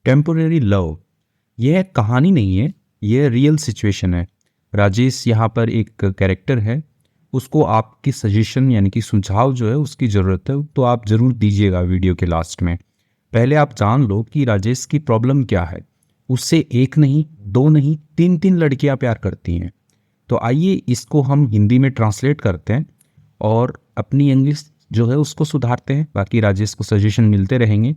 Temporary love, यह कहानी नहीं है, यह रियल सिचुएशन है। राजेश यहाँ पर एक कैरेक्टर है, उसको आपकी सजेशन यानी कि सुझाव जो है उसकी ज़रूरत है, तो आप ज़रूर दीजिएगा वीडियो के लास्ट में। पहले आप जान लो कि राजेश की प्रॉब्लम क्या है। उससे एक नहीं, दो नहीं, तीन तीन लड़कियाँ प्यार करती हैं। तो आइए इसको हम हिंदी में ट्रांसलेट करते हैं और अपनी इंग्लिश जो है उसको सुधारते हैं। बाकी राजेश को सजेशन मिलते रहेंगे।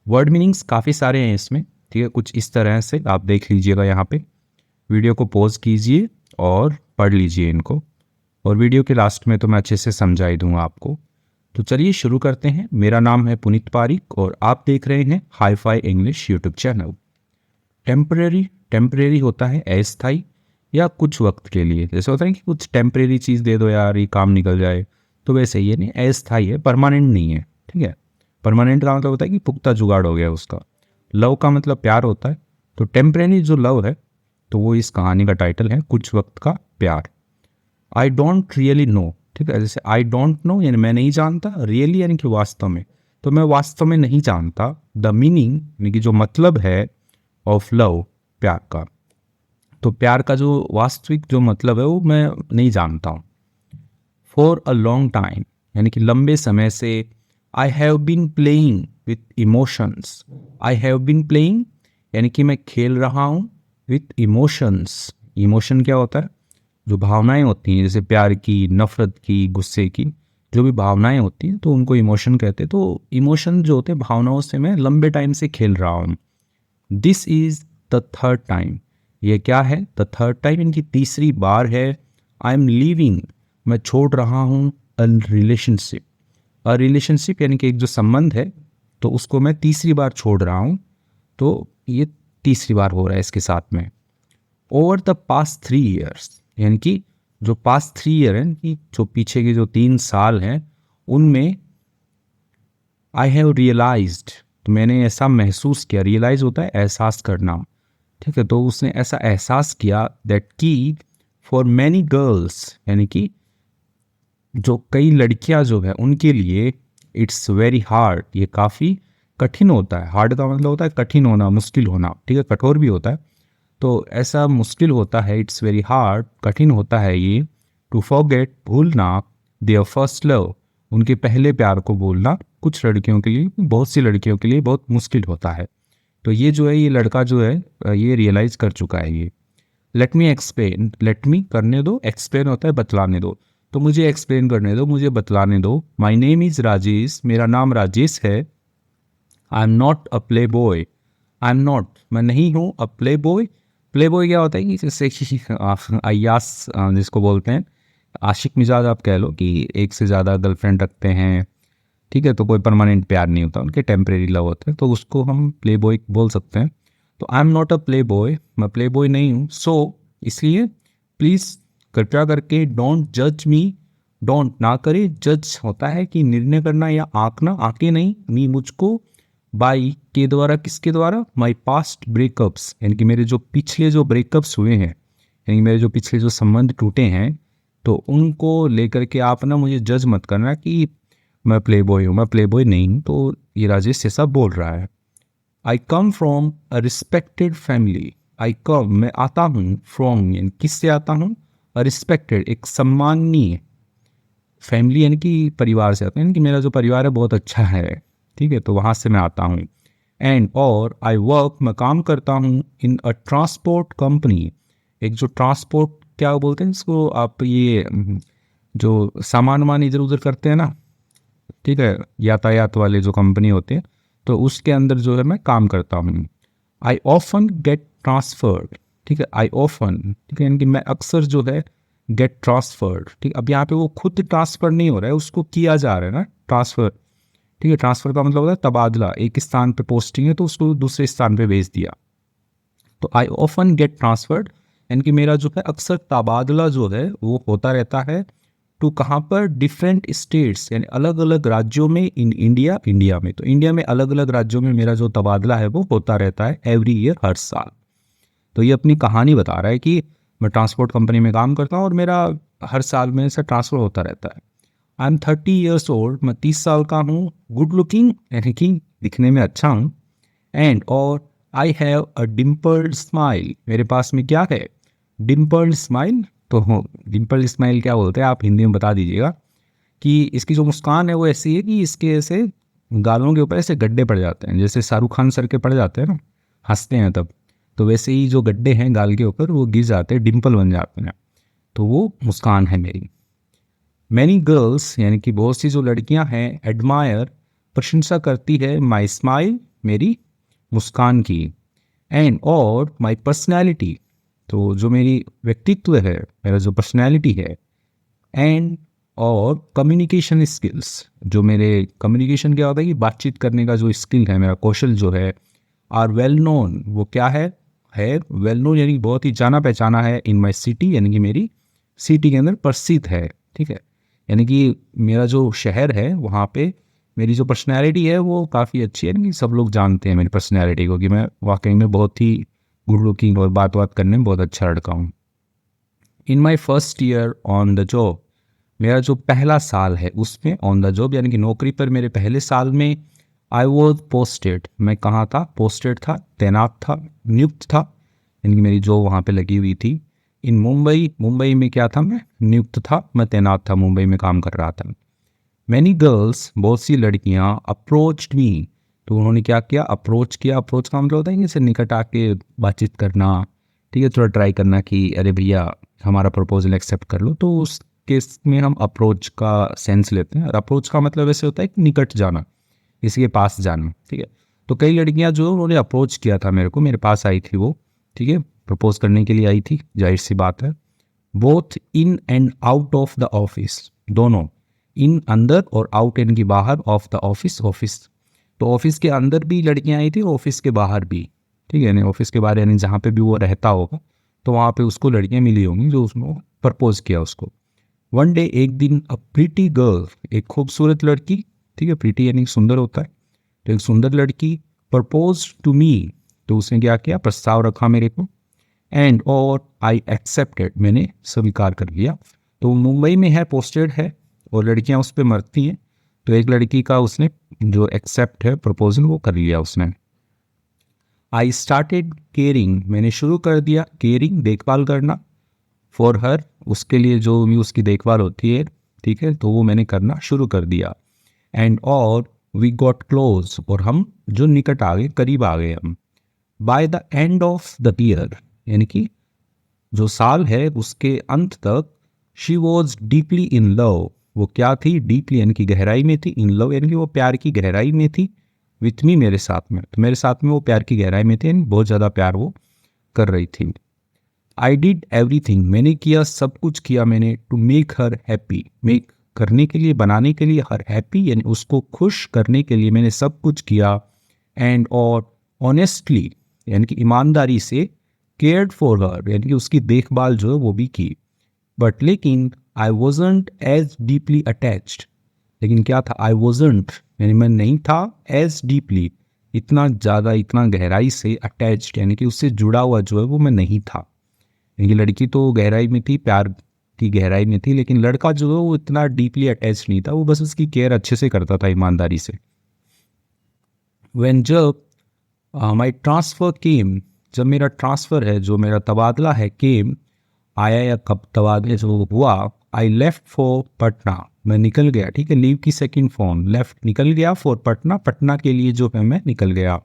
वर्ड मीनिंग्स काफ़ी सारे हैं इसमें, ठीक है। कुछ इस तरह से आप देख लीजिएगा, यहाँ पे वीडियो को पॉज कीजिए और पढ़ लीजिए इनको, और वीडियो के लास्ट में तो मैं अच्छे से समझा ही दूंगा आपको। तो चलिए शुरू करते हैं। मेरा नाम है पुनीत पारिक और आप देख रहे हैं hi fi English YouTube channel. Temporary, temporary होता है अस्थाई या कुछ वक्त के लिए। जैसे होता है कि कुछ टेम्परेरी चीज़ दे दो यार, ये काम निकल जाए, तो वैसे ये नहीं, अस्थाई है, परमानेंट नहीं है, ठीक है। परमानेंट का मतलब होता है कि पुख्ता जुगाड़ हो गया उसका। लव का मतलब प्यार होता है, तो टेम्परेरी जो लव है तो वो इस कहानी का टाइटल है, कुछ वक्त का प्यार। आई डोंट रियली नो, ठीक है। जैसे आई डोंट नो यानी मैं नहीं जानता, रियली यानी कि वास्तव में, तो मैं वास्तव में नहीं जानता। द मीनिंग यानी कि जो मतलब है ऑफ लव, प्यार का, तो प्यार का जो वास्तविक जो मतलब है वो मैं नहीं जानता हूँ। फॉर अ लॉन्ग टाइम यानी कि लंबे समय से। I have been playing with emotions, I have been playing यानी कि मैं खेल रहा हूँ विथ इमोशंस। इमोशन क्या होता है? जो भावनाएं होती हैं, जैसे प्यार की, नफरत की, गुस्से की, जो भी भावनाएं होती हैं तो उनको इमोशन कहते हैं। तो इमोशन जो होते हैं, भावनाओं से मैं लंबे टाइम से खेल रहा हूँ। This is the third time, ये क्या है? द थर्ड टाइम इनकी तीसरी बार है। आई एम लीविंग, मैं छोड़ रहा हूँ अ रिलेशनशिप। अ रिलेशनशिप यानी कि एक जो संबंध है, तो उसको मैं तीसरी बार छोड़ रहा हूँ। तो ये तीसरी बार हो रहा है इसके साथ में। ओवर द पास्ट 3 ईयर्स यानी कि जो पास्ट 3 ईयर है कि जो पीछे के जो 3 साल हैं, उनमें आई हैव रियलाइज्ड, तो मैंने ऐसा महसूस किया। रियलाइज होता है एहसास करना, ठीक है। तो उसने ऐसा एहसास किया दैट की फॉर मैनी गर्ल्स यानी कि जो कई लड़कियां जो है उनके लिए इट्स वेरी हार्ड, ये काफ़ी कठिन होता है। हार्ड का मतलब होता है कठिन होना, मुश्किल होना, ठीक है। कठोर भी होता है, तो ऐसा मुश्किल होता है, इट्स वेरी हार्ड, कठिन होता है ये, टू फॉरगेट, भूलना, देयर फर्स्ट लव, उनके पहले प्यार को भूलना। कुछ लड़कियों के लिए, बहुत सी लड़कियों के लिए बहुत मुश्किल होता है। तो ये जो है, ये लड़का जो है ये रियलाइज़ कर चुका है ये। Let me explain, let me करने दो, एक्सप्लेन होता है बतलाने दो, तो मुझे एक्सप्लेन करने दो, मुझे बतलाने दो। माई नेम इज़ राजेश, मेरा नाम राजेश है। I am not a play boy, I am not, मैं नहीं हूँ अ प्ले बॉय। प्ले बॉय क्या होता है कि जैसे कि अय्यास जिसको बोलते हैं, आशिक मिजाज आप कह लो, कि एक से ज़्यादा गर्लफ्रेंड रखते हैं, ठीक है। तो कोई परमानेंट प्यार नहीं होता, उनके टेम्परेरी लव होते हैं, तो उसको हम प्ले बॉय बोल सकते हैं। तो I am not a play boy, मैं प्ले बॉय नहीं हूँ। सो इसलिए प्लीज़ कृपया करके डोंट जज मी, डोंट ना करे, जज होता है कि निर्णय करना या आंकना, आंके नहीं, मी मुझको, बाई के द्वारा, किसके द्वारा? माई पास्ट ब्रेकअप्स यानी कि मेरे जो पिछले जो ब्रेकअप्स हुए हैं, यानी कि मेरे जो पिछले जो संबंध टूटे हैं, तो उनको लेकर के आप ना मुझे जज मत करना कि मैं प्ले बॉय हूँ, मैं प्ले बॉय नहीं हूँ। तो ये राजेश ऐसा बोल रहा है। I come from a respected family, I come, मैं आता हूँ, फ्रॉम यानी किससे आता हूँ? अ रिस्पेक्टेड, एक सम्माननीय, फैमिली यानी कि परिवार से आता हूँ, यानी कि मेरा जो परिवार है बहुत अच्छा है, ठीक है। तो वहाँ से मैं आता हूँ। एंड और आई वर्क, मैं काम करता हूँ, इन अ ट्रांसपोर्ट कंपनी, एक जो ट्रांसपोर्ट क्या बोलते हैं इसको आप, ये जो सामान वामान इधर उधर करते हैं ना, ठीक है, यातायात वाले जो कंपनी होते हैं, तो उसके अंदर जो है मैं काम करता हूँ। आई ऑफन गेट ट्रांसफर्ड, ठीक है, आई ऑफन, ठीक है, यानी कि मैं अक्सर जो है गेट ट्रांसफर्ड, ठीक। अब यहाँ पे वो खुद ट्रांसफर नहीं हो रहा है, उसको किया जा रहा है ना ट्रांसफर, ठीक है। ट्रांसफर का मतलब होता है तबादला, एक स्थान पे पोस्टिंग है तो उसको दूसरे स्थान पे भेज दिया। तो आई ऑफन गेट ट्रांसफर्ड यानी कि मेरा जो है अक्सर तबादला जो है वो होता रहता है। टू कहाँ पर? डिफरेंट स्टेट्स यानी अलग अलग राज्यों में, इन इंडिया, इंडिया में, तो इंडिया में अलग अलग राज्यों में मेरा जो तबादला है वो होता रहता है, एवरी ईयर, हर साल। तो ये अपनी कहानी बता रहा है कि मैं ट्रांसपोर्ट कंपनी में काम करता हूँ और मेरा हर साल में से ट्रांसफ़र होता रहता है। आई एम 30 ईयर्स ओल्ड, मैं 30 साल का हूँ। गुड लुकिंग यानी कि दिखने में अच्छा हूँ। एंड और आई हैव अ डिम्पल्ड स्माइल, मेरे पास में क्या है, डिम्पल्ड स्माइल। तो डिम्पल्ड स्माइल क्या बोलते हैं आप हिंदी में बता दीजिएगा। कि इसकी जो मुस्कान है वो ऐसी है कि इसके ऐसे गालों के ऊपर ऐसे गड्ढे पड़ जाते हैं, जैसे शाहरुख खान सर के पड़ जाते हैं ना, हंसते हैं तब, तो वैसे ही जो गड्ढे हैं गाल के ऊपर वो गिर जाते हैं, डिम्पल बन जाते हैं, तो वो मुस्कान है मेरी। मैनी गर्ल्स यानी कि बहुत सी जो लड़कियां हैं, एडमायर प्रशंसा करती है, माई स्माइल मेरी मुस्कान की, एंड और माई पर्सनैलिटी तो जो मेरी व्यक्तित्व है, मेरा जो पर्सनैलिटी है, एंड और कम्युनिकेशन स्किल्स जो मेरे कम्युनिकेशन क्या होता है कि बातचीत करने का जो स्किल है, मेरा कौशल जो है, आर वेल नोन वो क्या है वेल नोन यानी कि बहुत ही जाना पहचाना है, इन माई सिटी यानी कि मेरी सिटी के अंदर प्रसिद्ध है, ठीक है। यानी कि मेरा जो शहर है वहाँ पे मेरी जो पर्सनैलिटी है वो काफ़ी अच्छी है, यानी कि सब लोग जानते हैं मेरी पर्सनैलिटी को कि मैं वाकई में बहुत ही गुड लुकिंग और बात करने में बहुत अच्छा लड़का हूँ। In my first year on the job, मेरा जो पहला साल है उसमें ऑन द जॉब यानी कि नौकरी पर, मेरे पहले साल में आई वॉज पोस्टेड, मैं कहाँ था, पोस्टेड था, तैनात था, नियुक्त था, यानी कि मेरी जॉब वहाँ पे लगी हुई थी। इन मुंबई, मुंबई में क्या था, मैं नियुक्त था, मैं तैनात था, मुंबई में काम कर रहा था। मैनी गर्ल्स बहुत सी लड़कियाँ अप्रोच्ड मी, तो उन्होंने क्या किया, अप्रोच किया। अप्रोच का मतलब होता है कि जैसे निकट आके बातचीत करना, ठीक है, थोड़ा ट्राई करना कि अरे भैया हमारा प्रपोजल एक्सेप्ट कर लो, तो उस केस में हम अप्रोच का सेंस लेते हैं। और अप्रोच का मतलब ऐसे होता है कि निकट जाना, किसी के पास जाना, ठीक है। तो कई लड़कियां जो उन्होंने अप्रोच किया था मेरे को, मेरे पास आई थी वो, ठीक है, प्रपोज करने के लिए आई थी, जाहिर सी बात है। Both in and out of the office, दोनों, इन अंदर और आउट यानी कि बाहर, ऑफ द ऑफिस ऑफिस, तो ऑफिस के अंदर भी लड़कियां आई थी, ऑफिस के बाहर भी, ठीक है, यानी ऑफिस के बाहर यानी जहाँ पे भी वो रहता होगा तो वहाँ पे उसको लड़कियां मिली होंगी जो उसने प्रपोज किया उसको। वन डे एक दिन, अ प्रीटी गर्ल, एक खूबसूरत लड़की, ठीक है, प्रीटी यानी सुंदर होता है, तो एक सुंदर लड़की प्रपोज टू मी, तो उसने क्या किया, प्रस्ताव रखा मेरे को, एंड और आई एक्सेप्टेड, मैंने स्वीकार कर लिया। तो मुंबई में है, पोस्टेड है, और लड़कियां उस पर मरती हैं, तो एक लड़की का उसने जो एक्सेप्ट है प्रपोजल वो कर लिया उसने। आई स्टार्टेड केयरिंग, मैंने शुरू कर दिया, केयरिंग देखभाल करना, फॉर हर उसके लिए जो भी उसकी देखभाल होती है, ठीक है, तो वो मैंने करना शुरू कर दिया। एंड और वी गॉट क्लोज, और हम जो निकट आ गए, करीब आ गए हम। By the end of the year यानी कि जो साल है उसके अंत तक, she was deeply in love, वो क्या थी, डीपली यानी कि गहराई में थी, इन लव यानी कि वो प्यार की गहराई में थी, विथ मी मेरे साथ में, तो मेरे साथ में वो प्यार की गहराई में थी, यानी बहुत ज़्यादा प्यार वो कर रही थी। आई डिड एवरीथिंग, मैंने किया, सब कुछ किया मैंने, to make her happy, make करने के लिए, बनाने के लिए, हर हैप्पी यानी उसको खुश करने के लिए मैंने सब कुछ किया। एंड और ऑनेस्टली यानी कि ईमानदारी से, केयर्ड फॉर हर यानी कि उसकी देखभाल जो है वो भी की। बट लेकिन I wasn't as deeply attached, लेकिन क्या था, आई वॉजंट यानी मैं नहीं था, एज डीपली इतना ज़्यादा, इतना गहराई से, अटैच्ड यानी कि उससे जुड़ा हुआ जो है वो मैं नहीं था। यानी लड़की तो गहराई में थी, प्यार की गहराई में थी, लेकिन लड़का जो है वो इतना डीपली अटैच नहीं था, वो बस उसकी केयर अच्छे से करता था ईमानदारी से। व्हेन जब माई ट्रांसफ़र केम, जब मेरा ट्रांसफ़र है, जो मेरा तबादला है, केम आया या कब तबादले जो हुआ, आई लेफ्ट फॉर पटना, मैं निकल गया, ठीक है, लीव की सेकंड फॉर्म, लेफ्ट निकल गया, फॉर पटना पटना के लिए जो है मैं निकल गया।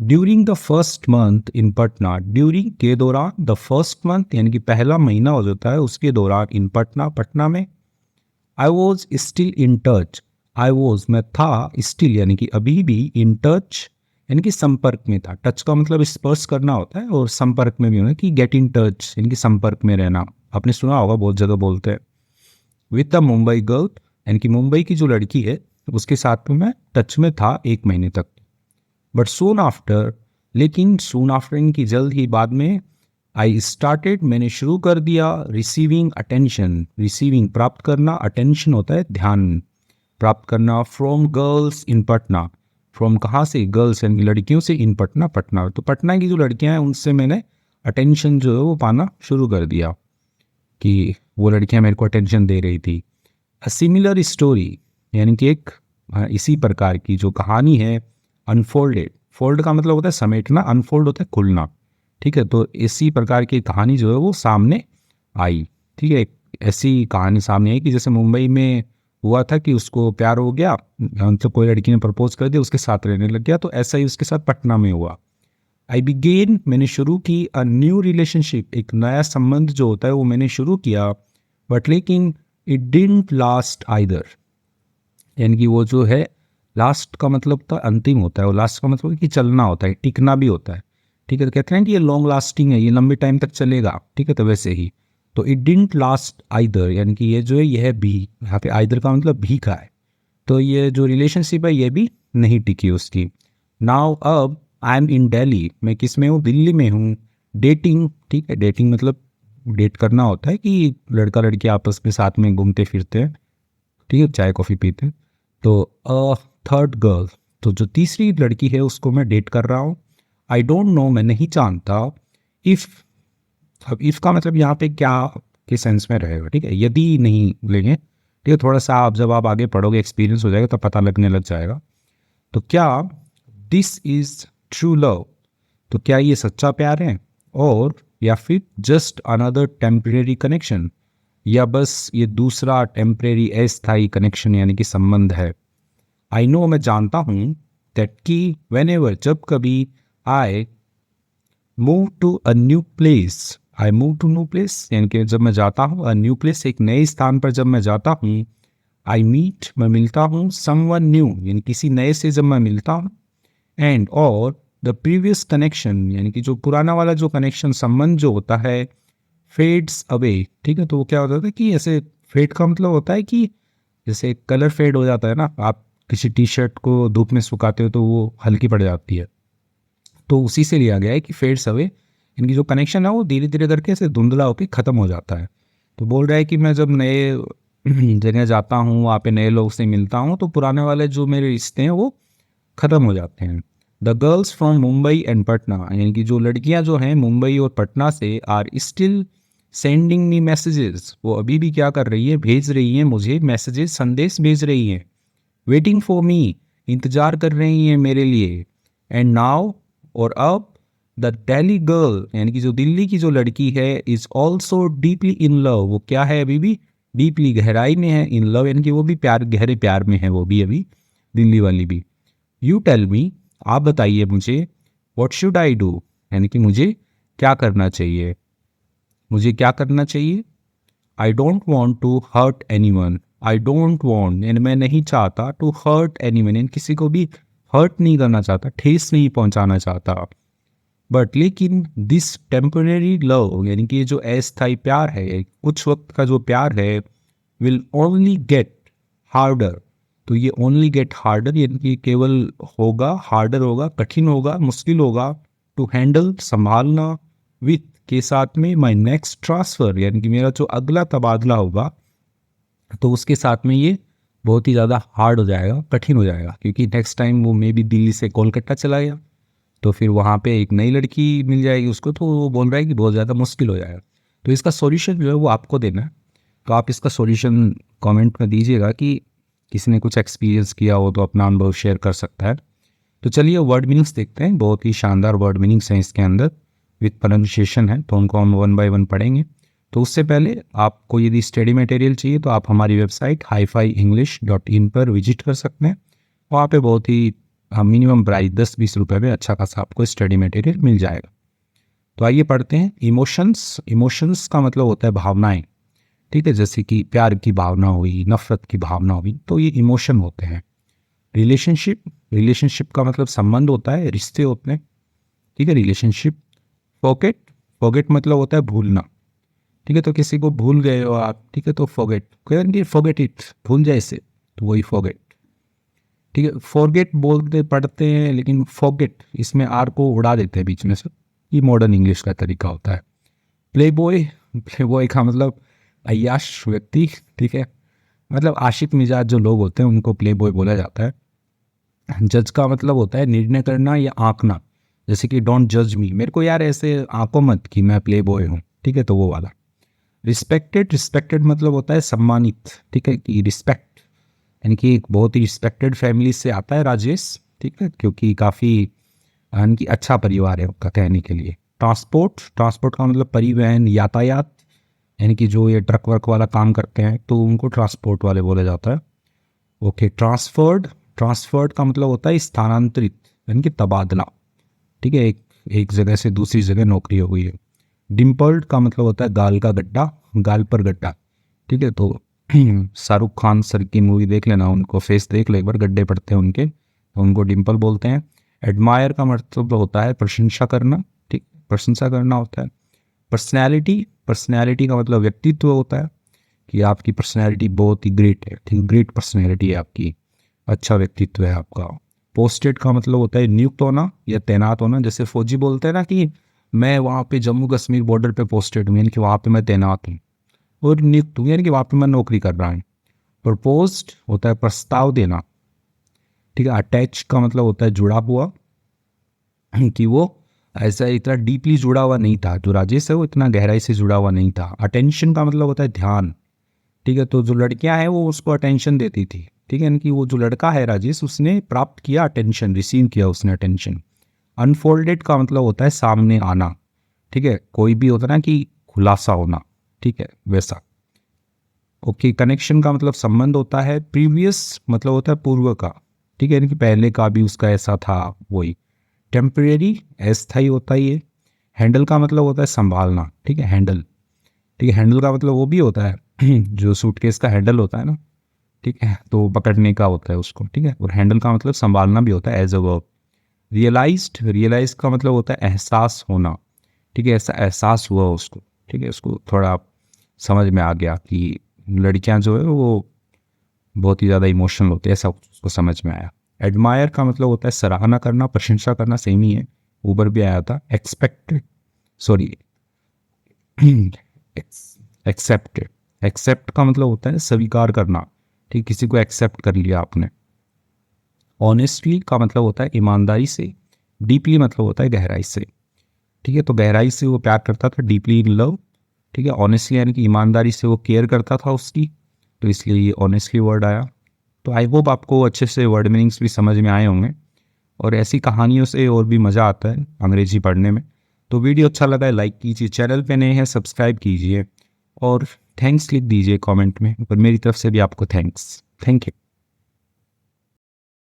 During the first month in Patna, during के दौरान, द फर्स्ट मंथ यानी कि पहला महीना हो जाता है उसके दौरान, इन पटना पटना में। I was still in touch, I was मैं था, स्टिल यानी कि अभी भी, इन टच यानी कि संपर्क में था, टच का मतलब स्पर्श करना होता है, और संपर्क में भी होना कि गेट इन टच यानी कि संपर्क में रहना, आपने सुना होगा बहुत जगह बोलते हैं। विद द मुंबई गर्ल यानी कि मुंबई की जो लड़की है उसके साथ में मैं टच में था 1 महीने तक। बट सून आफ्टर, लेकिन सून आफ्टर इनकी जल्द ही बाद में, आई स्टार्टेड मैंने शुरू कर दिया, रिसीविंग अटेंशन, रिसीविंग प्राप्त करना, अटेंशन होता है ध्यान, प्राप्त करना, from girls in Patna, from कहाँ से, गर्ल्स यानी लड़कियों से, इन पटना पटना, तो पटना की जो लड़कियां हैं उनसे मैंने अटेंशन जो है वो पाना शुरू कर दिया, कि वो लड़कियां मेरे को अटेंशन दे रही थी। अ सिमिलर स्टोरी यानी कि एक इसी प्रकार की जो कहानी है, अनफोल्डेड फोल्ड का मतलब होता है समेटना, अनफोल्ड होता है खुलना। ठीक है, तो इसी प्रकार की कहानी जो है वो सामने आई। ठीक है, ऐसी कहानी सामने आई कि जैसे मुंबई में हुआ था कि उसको प्यार हो गया, मतलब कोई लड़की ने प्रपोज कर दिया, उसके साथ रहने लग गया, तो ऐसा ही उसके साथ पटना में हुआ। आई बिगेन, मैंने शुरू की, अ न्यू रिलेशनशिप, एक नया संबंध जो होता है वो मैंने शुरू किया, बट लेकिन इट डिडंट लास्ट आइदर, यानी कि वो जो है लास्ट का मतलब तो अंतिम होता है, वो लास्ट का मतलब है कि चलना होता है, टिकना भी होता है। ठीक है, तो कहते हैं कि ये लॉन्ग लास्टिंग है, ये लंबे टाइम तक चलेगा। ठीक है, तो वैसे ही तो इट डिडंट लास्ट आइदर, यानी कि ये जो है यह भी, यहाँ पे आइदर का मतलब भी का है, तो ये जो रिलेशनशिप है ये भी नहीं टिकी उसकी। नाउ अब आई एम इन दिल्ली, मैं किस में हूँ, दिल्ली में हूँ। डेटिंग, ठीक है, डेटिंग मतलब डेट करना होता है कि लड़का लड़की आपस में साथ में घूमते फिरते हैं, ठीक है, चाय कॉफ़ी पीते हैं। तो थर्ड गर्ल, तो जो तीसरी लड़की है उसको मैं डेट कर रहा हूँ। आई डोंट नो, मैं नहीं जानता। इफ़, अब इफ़ का मतलब यहाँ पे क्या के सेंस में रहेगा, ठीक है, यदि नहीं लेंगे, ठीक है, थोड़ा सा आप जब आप आगे पढ़ोगे एक्सपीरियंस हो जाएगा तो पता लगने लग जाएगा। तो क्या दिस इज़ ट्रू लव, तो क्या ये सच्चा प्यार है, और या फिर जस्ट अनदर टेम्परेरी कनेक्शन, या बस ये दूसरा टेम्परेरी अस्थायी कनेक्शन यानी कि संबंध है। आई नो, मैं जानता हूँ, दैट कि वेन एवर, जब कभी, I move to a new place, I move to new place यानी कि जब मैं जाता हूँ, अ न्यू प्लेस एक नए स्थान पर जब मैं जाता हूँ, आई मीट, मैं मिलता हूँ, समवन न्यू यानी किसी नए से जब मैं मिलता हूँ, एंड और द प्रीवियस कनेक्शन यानी कि जो पुराना वाला जो कनेक्शन संबंध जो होता है, फेड्स अवे। ठीक है, तो वो क्या होता है कि ऐसे फेड का मतलब होता है कि जैसे कलर फेड हो जाता है ना, आप किसी टी शर्ट को धूप में सुखाते हो तो वो हल्की पड़ जाती है, तो उसी से लिया गया है कि फेड्स अवे, इनकी जो कनेक्शन है वो धीरे धीरे करके ऐसे धुंधला होकर ख़त्म हो जाता है। तो बोल रहा है कि मैं जब नए जगह जाता हूँ, वहाँ पे नए लोग से मिलता हूँ, तो पुराने वाले जो मेरे रिश्ते हैं वो ख़त्म हो जाते हैं। The girls from Mumbai and Patna, यानी कि जो लड़कियां जो हैं मुंबई और पटना से, are still sending me messages, वो अभी भी क्या कर रही है, भेज रही हैं मुझे मैसेजेस, संदेश भेज रही हैं। वेटिंग फॉर मी, इंतज़ार कर रही हैं मेरे लिए। एंड नाउ, और अब, द दिल्ली गर्ल, यानी कि जो दिल्ली की जो लड़की है, is also deeply in love, वो क्या है अभी भी, डीपली गहराई में है, इन लव यानी कि वो भी प्यार, गहरे प्यार में है वो भी अभी, दिल्ली वाली भी। यू टेल मी, आप बताइए मुझे, वॉट शुड आई डू, यानी कि मुझे क्या करना चाहिए, मुझे क्या करना चाहिए। I don't want to hurt anyone, I don't want यानी मैं नहीं चाहता, टू हर्ट एनी वन यानी किसी को भी हर्ट नहीं करना चाहता, ठेस नहीं पहुंचाना चाहता। बट लेकिन दिस टेम्परेरी लव यानी कि ये जो अस्थायी प्यार है, कुछ वक्त का जो प्यार है, विल ओनली गेट हार्डर, तो ये ओनली गेट हार्डर यानी कि केवल होगा, हार्डर होगा, कठिन होगा, मुश्किल होगा, टू हैंडल, संभालना, विथ के साथ में, माई नेक्स्ट ट्रांसफ़र यानी कि मेरा जो अगला तबादला होगा, तो उसके साथ में ये बहुत ही ज़्यादा हार्ड हो जाएगा, कठिन हो जाएगा, क्योंकि नेक्स्ट टाइम वो मे बी दिल्ली से कोलकाता चला गया, तो फिर वहाँ पे एक नई लड़की मिल जाएगी उसको, तो वो बोल रहा है कि बहुत ज़्यादा मुश्किल हो जाएगा। तो इसका सॉल्यूशन जो है वो आपको देना है, तो आप इसका सॉल्यूशन कमेंट में दीजिएगा कि किसी ने कुछ एक्सपीरियंस किया हो तो अपना अनुभव शेयर कर सकता है। तो चलिए वर्ड मीनिंग्स देखते हैं, बहुत ही शानदार वर्ड मीनिंग्स हैं इसके अंदर, विथ प्रोनाउंसिएशन है, तो उनको हम वन बाय वन पढ़ेंगे। तो उससे पहले आपको यदि स्टडी मटेरियल चाहिए तो आप हमारी वेबसाइट HiFiEnglish.in पर विजिट कर सकते हैं। वहाँ पे बहुत ही मिनिमम प्राइस 10-20 रुपये में अच्छा खासा आपको स्टडी मटेरियल मिल जाएगा। तो आइए पढ़ते हैं। इमोशंस, इमोशंस का मतलब होता है भावनाएं, ठीक है, जैसे कि प्यार की भावना हुई, नफरत की भावना हुई, तो ये इमोशन होते हैं। रिलेशनशिप, रिलेशनशिप का मतलब संबंध होता है, रिश्ते होते हैं, ठीक है, रिलेशनशिप। फॉरगेट, फॉरगेट मतलब होता है भूलना, ठीक है, तो किसी को भूल गए हो आप, ठीक है, तो फॉरगेट, कहेंगे फॉरगेट इट, भूल जाए इसे, तो वही फॉरगेट, ठीक है। फॉरगेट बोलते पढ़ते हैं लेकिन फॉरगेट इसमें आर को उड़ा देते हैं बीच में से, ये मॉडर्न इंग्लिश का तरीका होता है। प्ले बॉय, प्ले बॉय का मतलब अय्याश व्यक्ति, ठीक है, मतलब आशिक मिजाज जो लोग होते हैं उनको प्ले बॉय बोला जाता है। जज का मतलब होता है निर्णय करना या आंकना, जैसे कि डोंट जज मी, मेरे को यार ऐसे आंको मत कि मैं प्ले बॉय हूँ, ठीक है, तो वो वाला। रिस्पेक्टेड, रिस्पेक्टेड मतलब होता है सम्मानित, ठीक है, कि रिस्पेक्ट यानी कि एक बहुत ही रिस्पेक्टेड फैमिली से आता है राजेश, ठीक है, क्योंकि काफ़ी यानी कि अच्छा परिवार है उनका कहने के लिए। ट्रांसपोर्ट, ट्रांसपोर्ट का मतलब परिवहन, यातायात, यानी कि जो ये ट्रक वर्क वाला काम करते हैं तो उनको ट्रांसपोर्ट वाले बोला जाता है। ओके, ट्रांसफर्ड, ट्रांसफर्ड का मतलब होता है स्थानांतरित, यानी कि तबादला। ठीक है, एक एक जगह से दूसरी जगह नौकरी हो गई है। डिम्पल्ड का मतलब होता है गाल का गड्ढा, गाल पर गड्ढा। ठीक है, तो शाहरुख खान सर की मूवी देख लेना, उनको फेस देख लो एक बार, गड्ढे पड़ते हैं उनके, तो उनको डिम्पल बोलते हैं। एडमायर का मतलब होता है प्रशंसा करना, ठीक, प्रशंसा करना होता है। पर्सनैलिटी, पर्सनैलिटी का मतलब व्यक्तित्व होता है कि आपकी पर्सनैलिटी बहुत ही ग्रेट है, ठीक, ग्रेट पर्सनैलिटी है आपकी, अच्छा व्यक्तित्व है आपका। पोस्टेड का मतलब होता है नियुक्त होना या तैनात होना, जैसे फौजी बोलते हैं ना कि मैं वहाँ पे जम्मू कश्मीर बॉर्डर पे पोस्टेड हूँ, यानी कि वहाँ पे मैं तैनात हूँ, और नियुक्त हूँ यानी कि वहाँ पे मैं नौकरी कर रहा हूँ। प्रपोज्ड होता है प्रस्ताव देना, ठीक है। अटैच का मतलब होता है जुड़ा हुआ, कि वो ऐसा इतना डीपली जुड़ा हुआ नहीं था, जो राजेश है वो इतना गहराई से जुड़ा हुआ नहीं था। अटेंशन का मतलब होता है ध्यान, ठीक है, तो जो लड़कियां हैं वो उसको अटेंशन देती थी, ठीक है, यानी कि वो जो लड़का है राजेश, उसने प्राप्त किया अटेंशन, रिसीव किया उसने अटेंशन। अनफोल्डेड का मतलब होता है सामने आना, ठीक है, कोई भी होता है ना कि खुलासा होना, ठीक है, वैसा। ओके, कनेक्शन का मतलब संबंध होता है। प्रीवियस मतलब होता है पूर्व का, ठीक है, यानी कि पहले का भी उसका ऐसा था, वही। टेम्परेरी, अस्थायी होता है ये। हैंडल का मतलब होता है संभालना, ठीक है, हैंडल, ठीक है, हैंडल का मतलब वो भी होता है जो सूटकेस का हैंडल होता है ना, ठीक है, तो पकड़ने का होता है उसको, ठीक है, और हैंडल का मतलब संभालना भी होता है as a verb. Realised, realise का मतलब होता है एहसास होना, ठीक है, ऐसा एहसास हुआ उसको, ठीक है, उसको थोड़ा समझ में आ गया कि लड़कियां जो है वो बहुत ही ज़्यादा इमोशनल होती है, ऐसा उसको समझ में आया। एडमायर का मतलब होता है सराहना करना, प्रशंसा करना, सेम ही है, ऊपर भी आया था। एक्सपेक्टेड, सॉरी, एक्सेप्टेड, एक्सेप्ट का मतलब होता है स्वीकार करना, ठीक, किसी को एक्सेप्ट कर लिया आपने। ऑनेस्टली का मतलब होता है ईमानदारी से। डीपली मतलब होता है गहराई से, ठीक है, तो गहराई से वो प्यार करता था, डीपली इन लव, ठीक है। ऑनेस्टली यानी कि ईमानदारी से वो केयर करता था उसकी, तो इसलिए ये ऑनेस्टली वर्ड आया। तो आई होप आपको अच्छे से वर्ड मीनिंग्स भी समझ में आए होंगे, और ऐसी कहानियों से और भी मज़ा आता है अंग्रेजी पढ़ने में। तो वीडियो अच्छा लगा है लाइक कीजिए, चैनल पे नए हैं सब्सक्राइब कीजिए, और थैंक्स लिख दीजिए कमेंट में, और मेरी तरफ से भी आपको थैंक्स, थैंक यू।